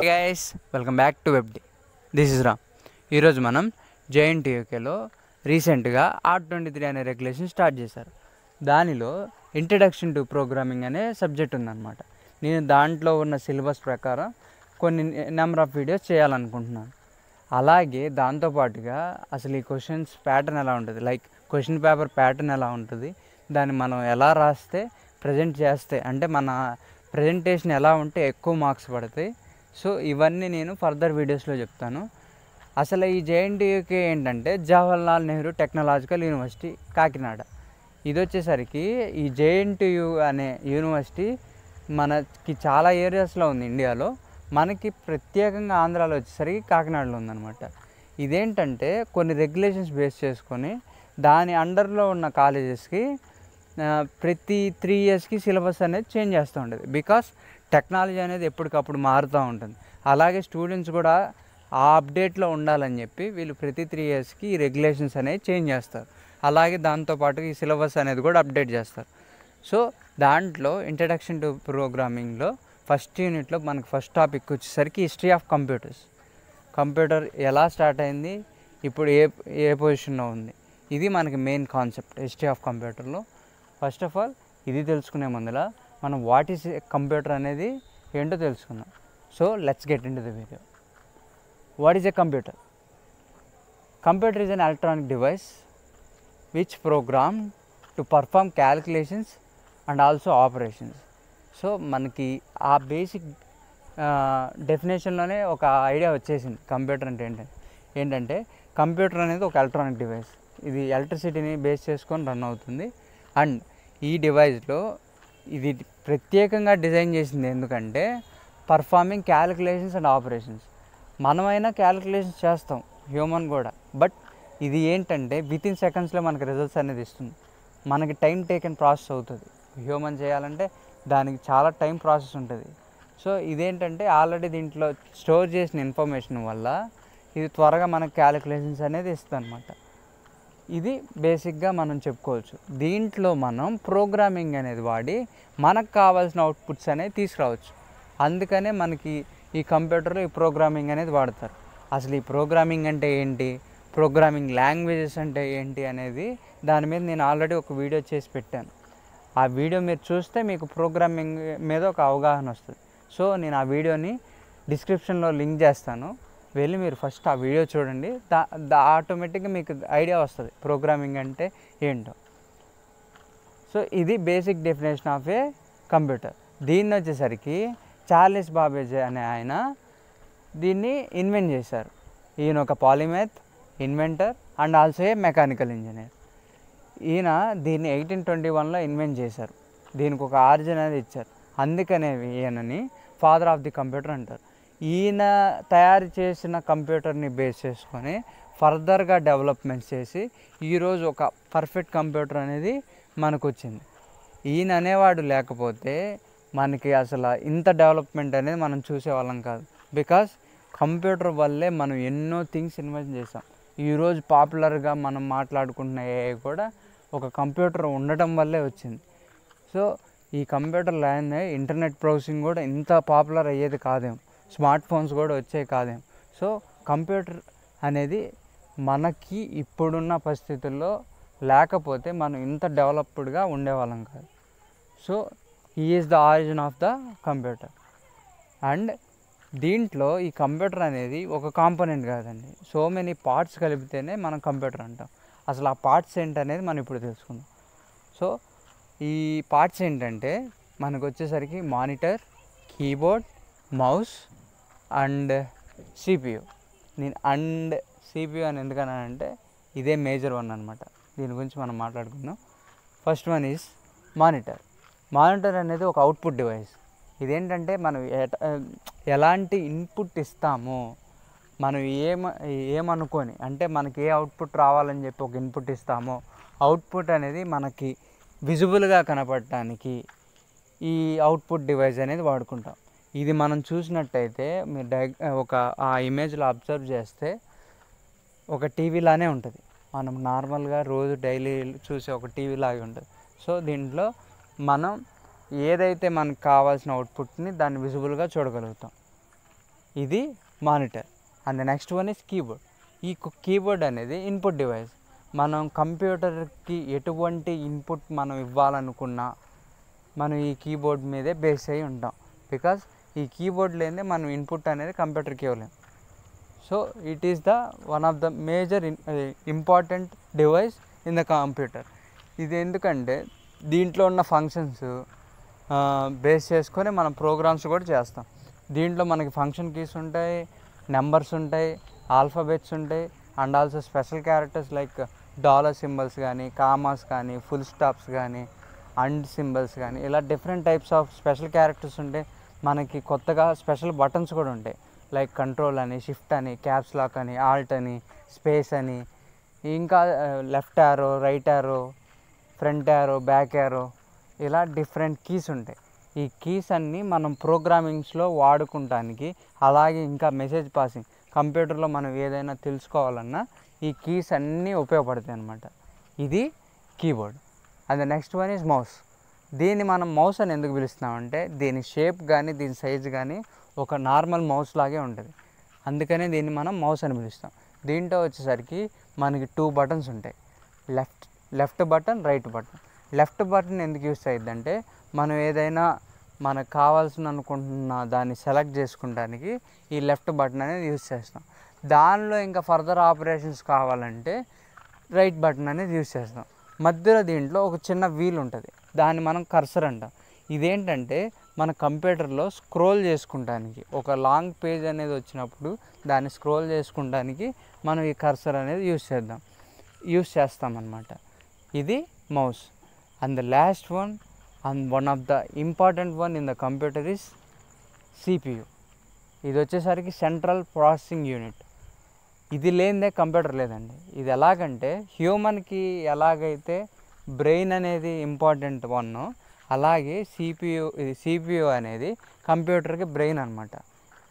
Guys, welcome back to WebD. This is Ram. ఈరోజు మనం జేఎన్టీయూకేలో రీసెంట్గా R23 అనే రెగ్యులేషన్ స్టార్ట్ చేశారు. దానిలో ఇంట్రడక్షన్ టు ప్రోగ్రామింగ్ అనే సబ్జెక్ట్ ఉందన్నమాట. నేను దాంట్లో ఉన్న సిలబస్ ప్రకారం కొన్ని నెంబర్ ఆఫ్ వీడియోస్ చేయాలనుకుంటున్నాను. అలాగే దాంతోపాటుగా అసలు ఈ క్వశ్చన్స్ ప్యాటర్న్ ఎలా ఉంటుంది, లైక్ క్వశ్చన్ పేపర్ ప్యాటర్న్ ఎలా ఉంటుంది, దాన్ని మనం ఎలా రాస్తే ప్రజెంట్ చేస్తే అంటే మన ప్రజెంటేషన్ ఎలా ఉంటే ఎక్కువ మార్క్స్ పడతాయి. సో ఇవన్నీ నేను ఫర్దర్ వీడియోస్లో చెప్తాను. అసలు ఈ జేఎన్టీయూకే ఏంటంటే జవహర్లాల్ నెహ్రూ టెక్నాలజికల్ యూనివర్సిటీ కాకినాడ. ఇది వచ్చేసరికి ఈ జేఎన్టీయూ అనే యూనివర్సిటీ మనకి చాలా ఏరియాస్లో ఉంది ఇండియాలో. మనకి ప్రత్యేకంగా ఆంధ్రాలో వచ్చేసరికి కాకినాడలో ఉందన్నమాట. ఇదేంటంటే కొన్ని రెగ్యులేషన్స్ బేస్ చేసుకొని దాని అండర్లో ఉన్న కాలేజెస్కి ప్రతి 3 ఇయర్స్కి సిలబస్ అనేది చేంజ్ చేస్తూ ఉంటుంది. బికాస్ టెక్నాలజీ అనేది ఎప్పటికప్పుడు మారుతూ ఉంటుంది. అలాగే స్టూడెంట్స్ కూడా ఆ అప్డేట్లో ఉండాలని చెప్పి వీళ్ళు ప్రతి 3 ఇయర్స్కి ఈ రెగ్యులేషన్స్ అనేవి చేంజ్ చేస్తారు. అలాగే దాంతోపాటు ఈ సిలబస్ అనేది కూడా అప్డేట్ చేస్తారు. సో దాంట్లో ఇంట్రడక్షన్ టు ప్రోగ్రామింగ్లో ఫస్ట్ యూనిట్లో మనకు ఫస్ట్ టాపిక్ వచ్చేసరికి హిస్టరీ ఆఫ్ కంప్యూటర్స్. కంప్యూటర్ ఎలా స్టార్ట్ అయింది, ఇప్పుడు ఏ పొజిషన్లో ఉంది, ఇది మనకి మెయిన్ కాన్సెప్ట్ హిస్టరీ ఆఫ్ కంప్యూటర్లో. ఫస్ట్ ఆఫ్ ఆల్ ఇది తెలుసుకునే ముందర మనం వాట్ ఈస్ కంప్యూటర్ అనేది ఏంటో తెలుసుకుందాం. So let's get into the video. What is a computer? Computer is an electronic device which program to perform calculations and also operations. So మనకి ఆ basic డెఫినేషన్లోనే ఒక ఐడియా వచ్చేసింది కంప్యూటర్ అంటే ఏంటంటే computer అనేది ఒక ఎలక్ట్రానిక్ డివైస్. ఇది ఎలక్ట్రిసిటీని base చేసుకొని రన్ అవుతుంది. అండ్ ఈ డివైస్లో ఇది ప్రత్యేకంగా డిజైన్ చేసింది ఎందుకంటే పర్ఫార్మింగ్ క్యాలిక్యులేషన్స్ అండ్ ఆపరేషన్స్. మనమైనా క్యాలిక్యులేషన్స్ చేస్తాం, హ్యూమన్ కూడా. బట్ ఇది ఏంటంటే వితిన్ సెకండ్స్లో మనకి రిజల్ట్స్ అనేది ఇస్తుంది. మనకి టైం టేకెన్ ప్రాసెస్ అవుతుంది. హ్యూమన్ చేయాలంటే దానికి చాలా టైం ప్రాసెస్ ఉంటుంది. సో ఇదేంటంటే ఆల్రెడీ దీంట్లో స్టోర్ చేసిన ఇన్ఫర్మేషన్ వల్ల ఇది త్వరగా మనకు క్యాలిక్యులేషన్స్ అనేది ఇస్తుంది అనమాట. ఇది బేసిక్గా మనం చెప్పుకోవచ్చు. దీంట్లో మనం ప్రోగ్రామింగ్ అనేది వాడి మనకు కావాల్సిన అవుట్పుట్స్ అనేవి తీసుకురావచ్చు. అందుకనే మనకి ఈ కంప్యూటర్లో ఈ ప్రోగ్రామింగ్ అనేది వాడతారు. అసలు ఈ ప్రోగ్రామింగ్ అంటే ఏంటి, ప్రోగ్రామింగ్ లాంగ్వేజెస్ అంటే ఏంటి అనేది దాని మీద నేను ఆల్రెడీ ఒక వీడియో చేసి పెట్టాను. ఆ వీడియో మీరు చూస్తే మీకు ప్రోగ్రామింగ్ మీద ఒక అవగాహన వస్తుంది. సో నేను ఆ వీడియోని డిస్క్రిప్షన్లో లింక్ చేస్తాను, వెళ్ళి మీరు ఫస్ట్ ఆ వీడియో చూడండి. ఆటోమేటిక్గా మీకు ఐడియా వస్తుంది ప్రోగ్రామింగ్ అంటే ఏంటో. సో ఇది basic definition of A computer. దీన్ని వచ్చేసరికి చార్లెస్ బాబేజ్ అనే ఆయన దీన్ని ఇన్వెంట్ చేశారు. ఈయన ఒక polymath, inventor and also a mechanical engineer. ఈయన దీన్ని 1821లో ఇన్వెంట్ చేశారు. దీనికి ఒక ఆరిజిన్ అనేది ఇచ్చారు. అందుకనే ఈయనని ఫాదర్ ఆఫ్ ది కంప్యూటర్ అంటారు. ఈయన తయారు చేసిన కంప్యూటర్ని బేస్ చేసుకొని ఫర్దర్గా డెవలప్మెంట్స్ చేసి ఈరోజు ఒక పర్ఫెక్ట్ కంప్యూటర్ అనేది మనకు వచ్చింది. ఈయన అనేవాడు లేకపోతే మనకి అసలు ఇంత డెవలప్మెంట్ అనేది మనం చూసేవాళ్ళం కాదు. బికాస్ కంప్యూటర్ వల్లే మనం ఎన్నో థింగ్స్ ఇన్వెంట్ చేసాం. ఈరోజు పాపులర్గా మనం మాట్లాడుకుంటున్న AI కూడా ఒక కంప్యూటర్ ఉండటం వల్లే వచ్చింది. సో ఈ కంప్యూటర్ లేని ఇంటర్నెట్ బ్రౌజింగ్ కూడా ఇంత పాపులర్ అయ్యేది కాదేమో, స్మార్ట్ ఫోన్స్ కూడా వచ్చేవి కాదేమో. సో కంప్యూటర్ అనేది మనకి ఇప్పుడున్న పరిస్థితుల్లో లేకపోతే మనం ఇంత డెవలప్డ్గా ఉండేవాళ్ళం కాదు. So he is the origin of the computer. And దీంట్లో ఈ కంప్యూటర్ అనేది ఒక కాంపోనెంట్ కాదండి, సో మెనీ పార్ట్స్ కలిపితేనే మనం కంప్యూటర్ అంటాం. అసలు ఆ పార్ట్స్ ఏంటనేది మనం ఇప్పుడు తెలుసుకుందాం. సో ఈ పార్ట్స్ ఏంటంటే మనకు వచ్చేసరికి monitor, keyboard, mouse and CPU. నేను అండ్ CPU అని ఎందుకన్నానంటే ఇదే మేజర్ వన్ అనమాట. దీని గురించి మనం మాట్లాడుకుందాం. First one is monitor. Monitor అనేది ఒక అవుట్పుట్ డివైస్. ఇదేంటంటే మనం ఎలాంటి ఇన్పుట్ ఇస్తామో, మనం ఏమనుకొని అంటే మనకి ఏ అవుట్పుట్ రావాలని చెప్పి ఒక ఇన్పుట్ ఇస్తామో, అవుట్పుట్ అనేది మనకి విజిబుల్గా కనపడటానికి ఈ అవుట్పుట్ డివైస్ అనేది వాడుకుంటాం. ఇది మనం చూసినట్టయితే మీరు ఆ ఇమేజ్లో అబ్జర్వ్ చేస్తే ఒక టీవీ లానే ఉంటుంది. మనం నార్మల్గా రోజు డైలీ చూసే ఒక టీవీ లాగా ఉంటుంది. సో దీంట్లో మనం ఏదైతే మనకు కావాల్సిన అవుట్పుట్ని దాన్ని విజిబుల్గా చూడగలుగుతాం. ఇది monitor. And next one is keyboard. ఈ కీబోర్డ్ అనేది ఇన్పుట్ డివైస్. మనం కంప్యూటర్కి ఎటువంటి ఇన్పుట్ మనం ఇవ్వాలనుకున్నా మనం ఈ కీబోర్డ్ మీదే బేస్ అయి ఉంటాం. బికాజ్ ఈ కీబోర్డ్ లేదే మనం ఇన్పుట్ అనేది కంప్యూటర్కి ఇవ్వలేం. So it is the one of the major important device in the computer. ఇది ఎందుకంటే దీంట్లో ఉన్న ఫంక్షన్స్ బేస్ చేసుకొని మనం ప్రోగ్రామ్స్ కూడా చేస్తాం. దీంట్లో మనకి ఫంక్షన్ కీస్ ఉంటాయి, నెంబర్స్ ఉంటాయి, ఆల్ఫాబెట్స్ ఉంటాయి, and also special characters like dollar symbols కానీ, కామాస్ కానీ, ఫుల్ స్టాప్స్ కానీ, అండ్ సింబల్స్ కానీ, ఇలా different types of special characters ఉంటాయి. మనకి కొత్తగా స్పెషల్ బటన్స్ కూడా ఉంటాయి లైక్ కంట్రోల్ అని, షిఫ్ట్ అని, క్యాప్స్ లాక్ అని, ఆల్ట్ అని, స్పేస్ అని, ఇంకా left arrow, right arrow, front arrow, back arrow, ఇలా డిఫరెంట్ కీస్ ఉంటాయి. ఈ కీస్ అన్నీ మనం ప్రోగ్రామింగ్స్లో వాడుకుంటానికి, అలాగే ఇంకా మెసేజ్ పాసింగ్ కంప్యూటర్లో మనం ఏదైనా తెలుసుకోవాలన్నా ఈ కీస్ అన్నీ ఉపయోగపడతాయి అన్నమాట. ఇది keyboard. And next one is mouse. దీన్ని మనం మౌస్ అని ఎందుకు పిలుస్తున్నామంటే దీని షేప్ కానీ దీని సైజ్ కానీ ఒక నార్మల్ మౌస్ లాగే ఉంటుంది. అందుకనే దీన్ని మనం మౌస్ అని పిలుస్తాం. దీంట్లో వచ్చేసరికి మనకి 2 బటన్స్ ఉంటాయి, left button, right button. Left button ఎందుకు యూస్ అయ్యిద్దంటే మనం ఏదైనా మనకు కావాల్సిన అనుకుంటున్న దాన్ని సెలెక్ట్ చేసుకుంటానికి ఈ లెఫ్ట్ బటన్ అనేది యూస్ చేస్తాం. దానిలో ఇంకా ఫర్దర్ ఆపరేషన్స్ కావాలంటే రైట్ బటన్ అనేది యూస్ చేస్తాం. మధ్యలో దీంట్లో ఒక చిన్న వీల్ ఉంటుంది, దాన్ని మనం కర్సర్ అంటాం. ఇదేంటంటే మన కంప్యూటర్లో స్క్రోల్ చేసుకుంటానికి, ఒక లాంగ్ పేజ్ అనేది వచ్చినప్పుడు దాన్ని స్క్రోల్ చేసుకుంటానికి మనం ఈ కర్సర్ అనేది యూస్ చేస్తామన్నమాట. ఇది mouse. And the last one and one of the important one in the computer is CPU. ఇది వచ్చేసరికి సెంట్రల్ ప్రాసెసింగ్ యూనిట్. ఇది లేనిదే కంప్యూటర్ లేదండి. ఇది ఎలాగంటే హ్యూమన్కి ఎలాగైతే బ్రెయిన్ అనేది ఇంపార్టెంట్ వన్, అలాగే CPU అనేది కంప్యూటర్కి బ్రెయిన్ అనమాట.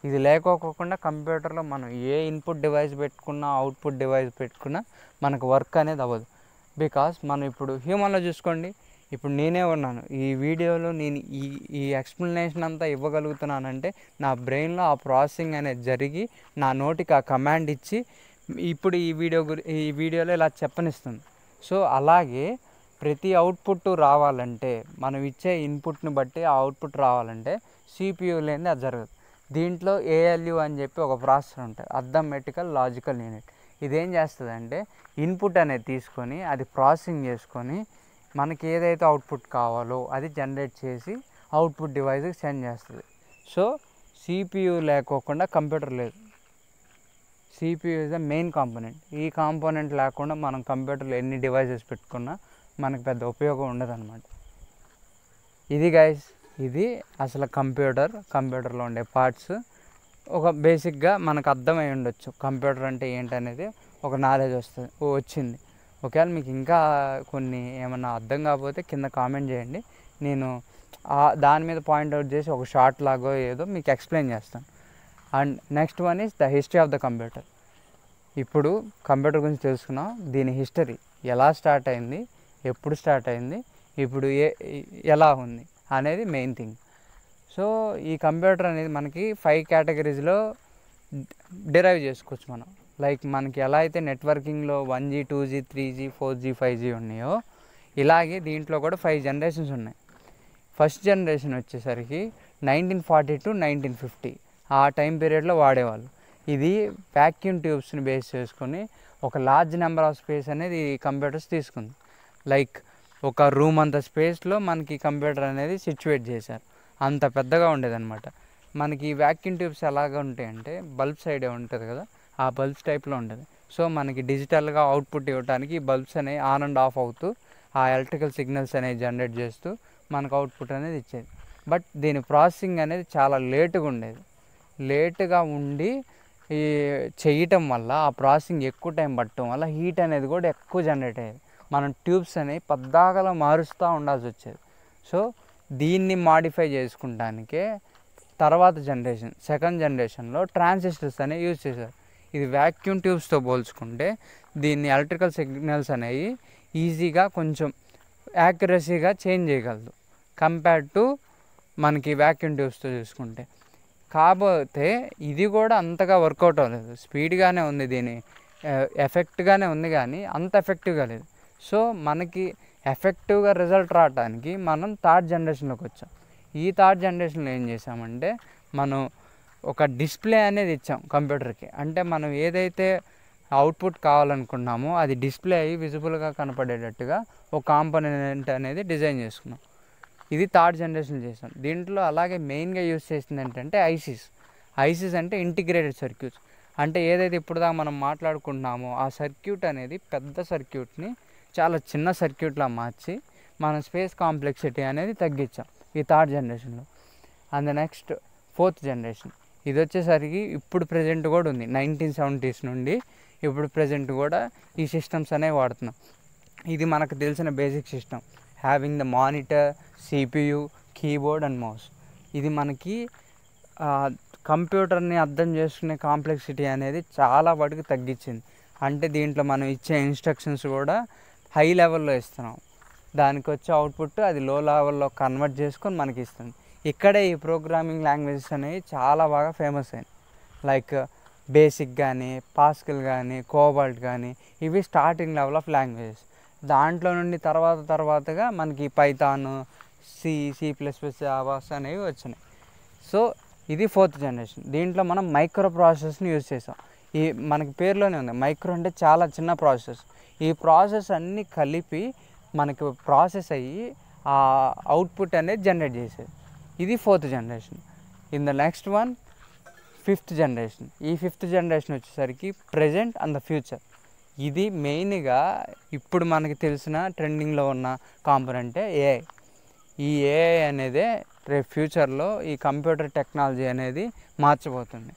ఇది లేకోకుండా కంప్యూటర్లో మనం ఏ ఇన్పుట్ డివైస్ పెట్టుకున్నా, అవుట్పుట్ డివైస్ పెట్టుకున్నా మనకు వర్క్ అనేది అవ్వదు. బికాస్ మనం ఇప్పుడు హ్యూమన్లో చూసుకోండి, ఇప్పుడు నేనే ఉన్నాను ఈ వీడియోలో, నేను ఈ ఎక్స్ప్లెనేషన్ అంతా ఇవ్వగలుగుతున్నానంటే నా బ్రెయిన్లో ఆ ప్రాసెసింగ్ అనేది జరిగి నా నోటికి ఆ కమాండ్ ఇచ్చి ఇప్పుడు ఈ వీడియోలో ఇలా చెప్పనిస్తుంది. సో అలాగే ప్రతి అవుట్పుట్ రావాలంటే మనం ఇచ్చే ఇన్పుట్ని బట్టి ఆ అవుట్పుట్ రావాలంటే CPU లేనిది అది జరగదు. దీంట్లో ALU అని చెప్పి ఒక ప్రాసెసర్ ఉంటుంది, అర్థమెటికల్ లాజికల్ యూనిట్. ఇదేం చేస్తుందంటే ఇన్పుట్ అనేది తీసుకొని అది ప్రాసెసింగ్ చేసుకొని మనకి ఏదైతే అవుట్పుట్ కావాలో అది జనరేట్ చేసి అవుట్పుట్ డివైస్కి సెండ్ చేస్తుంది. సో CPU లేకోకుండా కంప్యూటర్ లేదు. CPU is the main component. ఈ కాంపోనెంట్ లేకుండా మనం కంప్యూటర్లో ఎన్ని డివైసెస్ పెట్టుకున్నా మనకు పెద్ద ఉపయోగం ఉండదన్నమాట. ఇది గైస్, ఇది అసలు కంప్యూటర్లో ఉండే పార్ట్స్. ఒక బేసిక్గా మనకు అర్థమై ఉండొచ్చు కంప్యూటర్ అంటే ఏంటనేది, ఒక నాలెడ్జ్ వచ్చింది. ఒకవేళ మీకు ఇంకా కొన్ని ఏమన్నా అర్థం కాకపోతే కింద కామెంట్ చేయండి, నేను దాని మీద పాయింట్అవుట్ చేసి ఒక షార్ట్ లాగో ఏదో మీకు ఎక్స్ప్లెయిన్ చేస్తాను. And next one is the history of the computer. ఇప్పుడు కంప్యూటర్ గురించి తెలుసుకున్నాం, దీని హిస్టరీ ఎలా స్టార్ట్ అయింది, ఎప్పుడు స్టార్ట్ అయింది, ఇప్పుడు ఎలా ఉంది అనేది మెయిన్ థింగ్. సో ఈ కంప్యూటర్ అనేది మనకి 5 కేటగిరీస్లో డిరైవ్ చేసుకోవచ్చు మనం. లైక్ మనకి ఎలా అయితే నెట్వర్కింగ్లో 1G 2G 3G 4G 5G ఉన్నాయో, ఇలాగే దీంట్లో కూడా 5 జనరేషన్స్ ఉన్నాయి. ఫస్ట్ జనరేషన్ వచ్చేసరికి 1940 to 1950 ఆ టైం పీరియడ్లో వాడేవాళ్ళు. ఇది వ్యాక్యూమ్ ట్యూబ్స్ని బేస్ చేసుకొని ఒక లార్జ్ నెంబర్ ఆఫ్ స్పేస్ అనేది ఈ కంప్యూటర్స్ తీసుకుంది. లైక్ ఒక రూమ్ అంత స్పేస్లో మనకి కంప్యూటర్ అనేది సిచ్యువేట్ చేశారు, అంత పెద్దగా ఉండేదన్నమాట. మనకి వ్యాక్యూమ్ ట్యూబ్స్ ఎలాగ ఉంటాయంటే బల్బ్స్ ఐడియా ఉంటుంది కదా, ఆ బల్బ్స్ టైప్లో ఉంటుంది. సో మనకి డిజిటల్గా అవుట్పుట్ ఇవ్వడానికి బల్బ్స్ అనేవి ఆన్ అండ్ ఆఫ్ అవుతూ ఆ ఎలక్ట్రికల్ సిగ్నల్స్ అనేవి జనరేట్ చేస్తూ మనకు అవుట్పుట్ అనేది ఇచ్చేది. బట్ దీని ప్రాసెసింగ్ అనేది చాలా లేటుగా ఉండి ఈ చేయటం వల్ల, ఆ ప్రాసెసింగ్ ఎక్కువ టైం పట్టడం వల్ల హీట్ అనేది కూడా ఎక్కువ జనరేట్ అయ్యేది. మనం ట్యూబ్స్ అనేవి పద్దాకలా మారుస్తూ ఉండాల్సి వచ్చేది. సో దీన్ని మాడిఫై చేసుకుంటానికే తర్వాత సెకండ్ జనరేషన్లో ట్రాన్సిస్టర్స్ అనేవి యూజ్ చేశారు. ఇది వ్యాక్యూమ్ ట్యూబ్స్తో పోల్చుకుంటే దీన్ని ఎలక్ట్రికల్ సిగ్నల్స్ అనేవి ఈజీగా కొంచెం యాక్యురసీగా చేంజ్ చేయగలదు కంపేర్ టు మనకి వ్యాక్యూమ్ ట్యూబ్స్తో చూసుకుంటే. కాకపోతే ఇది కూడా అంతగా వర్కౌట్ అవ్వలేదు, స్పీడ్గానే ఉంది, దీని ఎఫెక్ట్గానే ఉంది కానీ అంత ఎఫెక్టివ్గా లేదు. సో మనకి ఎఫెక్టివ్గా రిజల్ట్ రావడానికి మనం థర్డ్ జనరేషన్లోకి వచ్చాం. ఈ థర్డ్ జనరేషన్లో ఏం చేసామంటే మనం ఒక డిస్ప్లే అనేది ఇచ్చాం కంప్యూటర్కి. అంటే మనం ఏదైతే అవుట్పుట్ కావాలనుకున్నామో అది డిస్ప్లే అయ్యి విజిబుల్గా కనపడేటట్టుగా ఒక కాంపోనెంట్ అనేది డిజైన్ చేసుకున్నాం. ఇది థర్డ్ జనరేషన్ చేసాం. దీంట్లో అలాగే మెయిన్గా యూజ్ చేసింది ఏంటంటే ఐసీస్ అంటే ఇంటిగ్రేటెడ్ సర్క్యూట్స్. అంటే ఏదైతే ఇప్పుడు దాకా మనం మాట్లాడుకుంటున్నామో ఆ సర్క్యూట్ అనేది పెద్ద సర్క్యూట్ని చాలా చిన్న సర్క్యూట్లా మార్చి మనం స్పేస్ కాంప్లెక్సిటీ అనేది తగ్గించాం ఈ థర్డ్ జనరేషన్లో. అండ్ నెక్స్ట్ ఫోర్త్ జనరేషన్, ఇది వచ్చేసరికి ఇప్పుడు ప్రజెంట్ కూడా ఉంది. 1970s నుండి ఇప్పుడు ప్రజెంట్ కూడా ఈ సిస్టమ్స్ అనేవి వాడుతున్నాం. ఇది మనకు తెలిసిన basic system, having the monitor, CPU, keyboard and mouse. ఇది మనకి కంప్యూటర్ని అర్థం చేసుకునే కాంప్లెక్సిటీ అనేది చాలా వాటికి తగ్గించింది. అంటే దీంట్లో మనం ఇచ్చే ఇన్స్ట్రక్షన్స్ కూడా హై లెవెల్లో ఇస్తున్నాం, దానికి వచ్చే అవుట్పుట్ అది లో లెవెల్లో కన్వర్ట్ చేసుకొని మనకి ఇస్తుంది. ఇక్కడే ఈ ప్రోగ్రామింగ్ లాంగ్వేజెస్ అనేవి చాలా బాగా ఫేమస్ అయినాయి. లైక్ బేసిక్ కానీ, పాస్కల్ కానీ, కోబాల్ట్ కానీ, ఇవి స్టార్టింగ్ లెవెల్ ఆఫ్ లాంగ్వేజెస్. దాంట్లో నుండి తర్వాతగా మనకి పైథాన్, C++, జావాస్ అనేవి వచ్చినాయి. సో ఇది ఫోర్త్ జనరేషన్. దీంట్లో మనం మైక్రో ప్రాసెసర్ని యూజ్ చేసాం. ఈ మనకి పేరులోనే ఉంది, మైక్రో అంటే చాలా చిన్న ప్రాసెస్. ఈ ప్రాసెస్ అన్నీ కలిపి మనకి ప్రాసెస్ అయ్యి ఆ అవుట్పుట్ అనేది జనరేట్ చేసేది. ఇది fourth generation. In the next one fifth generation. ఈ ఫిఫ్త్ జనరేషన్ వచ్చేసరికి ప్రజెంట్ అండ్ ద ఫ్యూచర్. ఇది మెయిన్గా ఇప్పుడు మనకి తెలిసిన ట్రెండింగ్లో ఉన్న కాంపోనెంటే ఏఐ. ఈ ఏఐ అనేదే రేపు ఫ్యూచర్లో ఈ కంప్యూటర్ టెక్నాలజీ అనేది మార్చబోతుంది.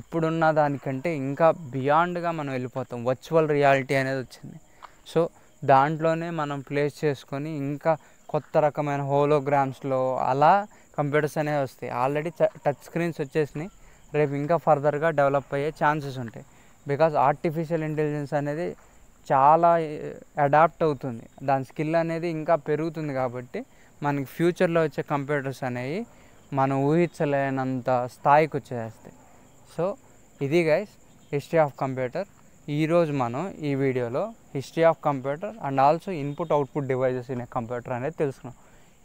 ఇప్పుడున్న దానికంటే ఇంకా బియాండ్గా మనం వెళ్ళిపోతాం. వర్చువల్ రియాలిటీ అనేది వచ్చింది. సో దాంట్లోనే మనం ప్లేస్ చేసుకొని ఇంకా కొత్త రకమైన హోలోగ్రామ్స్లో అలా కంప్యూటర్స్ అనేవి వస్తాయి. ఆల్రెడీ టచ్ స్క్రీన్స్ వచ్చేసినాయి, రేపు ఇంకా ఫర్దర్గా డెవలప్ అయ్యే ఛాన్సెస్ ఉంటాయి. బికాజ్ ఆర్టిఫిషియల్ ఇంటెలిజెన్స్ అనేది చాలా అడాప్ట్ అవుతుంది, దాని స్కిల్ అనేది ఇంకా పెరుగుతుంది. కాబట్టి మనకి ఫ్యూచర్లో వచ్చే కంప్యూటర్స్ అనేవి మనం ఊహించలేనంత స్థాయికి వచ్చేస్తాయి. సో ఇది గైస్ హిస్టరీ ఆఫ్ కంప్యూటర్. ఈరోజు మనం ఈ వీడియోలో history of computer and also input output devices in a computer అనేది తెలుసుకున్నాం.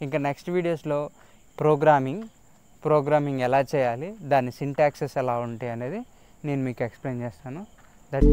ఇంకా నెక్స్ట్ వీడియోస్లో ప్రోగ్రామింగ్ ఎలా చేయాలి, దాని సింటాక్సెస్ ఎలా ఉంటాయి అనేది నేను మీకు ఎక్స్ప్లెయిన్ చేస్తాను. దట్